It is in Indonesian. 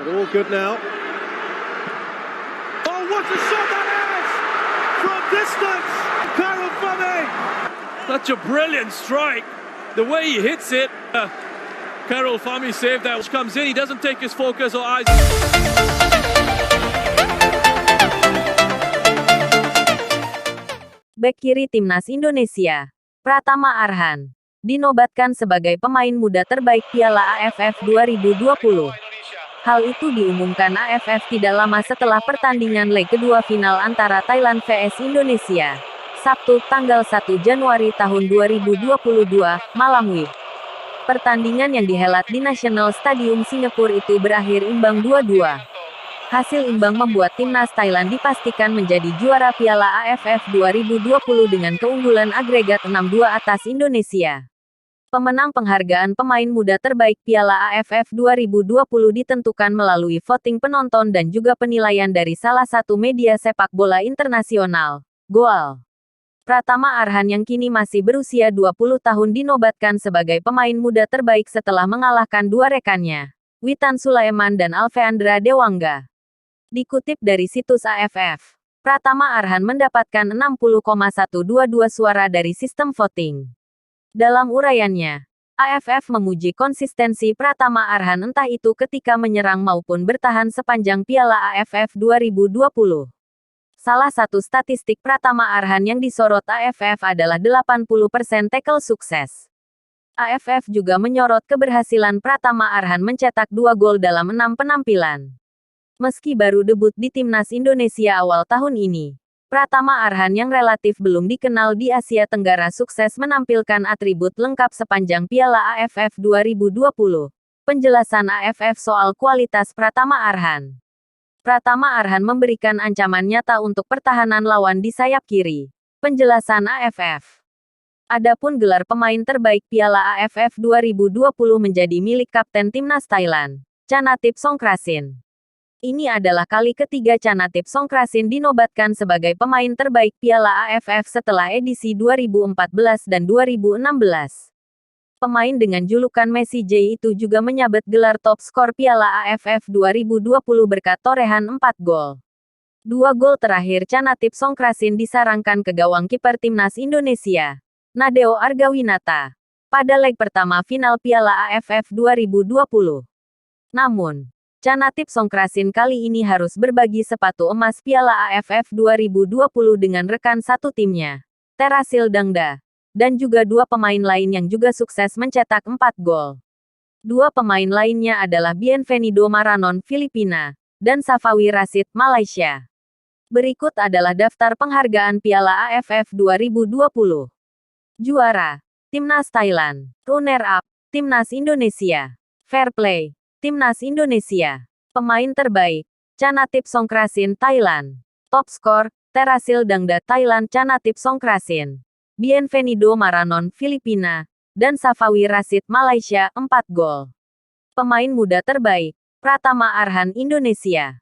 All good now. Oh, what a shot that is! From distance, Karol Fame. Such a brilliant strike. The way he hits it. Karol Fame saved that. Which comes in. He doesn't take his focus or eyes. Bek kiri Timnas Indonesia, Pratama Arhan, dinobatkan sebagai pemain muda terbaik Piala AFF 2020. Hal itu diumumkan AFF tidak lama setelah pertandingan leg kedua final antara Thailand vs Indonesia, Sabtu, tanggal 1 Januari tahun 2022, malam WIB. Pertandingan yang dihelat di National Stadium Singapura itu berakhir imbang 2-2. Hasil imbang membuat timnas Thailand dipastikan menjadi juara Piala AFF 2020 dengan keunggulan agregat 6-2 atas Indonesia. Pemenang penghargaan pemain muda terbaik Piala AFF 2020 ditentukan melalui voting penonton dan juga penilaian dari salah satu media sepak bola internasional, Goal. Pratama Arhan yang kini masih berusia 20 tahun dinobatkan sebagai pemain muda terbaik setelah mengalahkan dua rekannya, Witan Sulaiman dan Alveandra Dewangga. Dikutip dari situs AFF, Pratama Arhan mendapatkan 60,122 suara dari sistem voting. Dalam uraiannya, AFF memuji konsistensi Pratama Arhan entah itu ketika menyerang maupun bertahan sepanjang Piala AFF 2020. Salah satu statistik Pratama Arhan yang disorot AFF adalah 80% tackle sukses. AFF juga menyorot keberhasilan Pratama Arhan mencetak 2 gol dalam 6 penampilan. Meski baru debut di timnas Indonesia awal tahun ini, Pratama Arhan yang relatif belum dikenal di Asia Tenggara sukses menampilkan atribut lengkap sepanjang Piala AFF 2020. Penjelasan AFF soal kualitas Pratama Arhan. Pratama Arhan memberikan ancaman nyata untuk pertahanan lawan di sayap kiri. Penjelasan AFF. Adapun gelar pemain terbaik Piala AFF 2020 menjadi milik Kapten Timnas Thailand, Chanatip Songkrasin. Ini adalah kali ketiga Chanatip Songkrasin dinobatkan sebagai pemain terbaik Piala AFF setelah edisi 2014 dan 2016. Pemain dengan julukan Messi J itu juga menyabet gelar top skor Piala AFF 2020 berkat torehan 4 gol. 2 gol terakhir Chanatip Songkrasin disarangkan ke gawang kiper Timnas Indonesia, Nadeo Argawinata, pada leg pertama final Piala AFF 2020. Namun, Chanatip Songkrasin kali ini harus berbagi sepatu emas Piala AFF 2020 dengan rekan satu timnya, Terasil Dangda, dan juga dua pemain lain yang juga sukses mencetak 4 gol. Dua pemain lainnya adalah Bienvenido Maranon Filipina, dan Safawi Rashid Malaysia. Berikut adalah daftar penghargaan Piala AFF 2020. Juara, Timnas Thailand. Runner-up, Timnas Indonesia. Fair play, Timnas Indonesia. Pemain terbaik, Chanatip Songkrasin Thailand. Top skor, Terasil Dangda Thailand Chanatip Songkrasin. Bienvenido Maranon Filipina, dan Safawi Rashid Malaysia 4 gol. Pemain muda terbaik, Pratama Arhan Indonesia.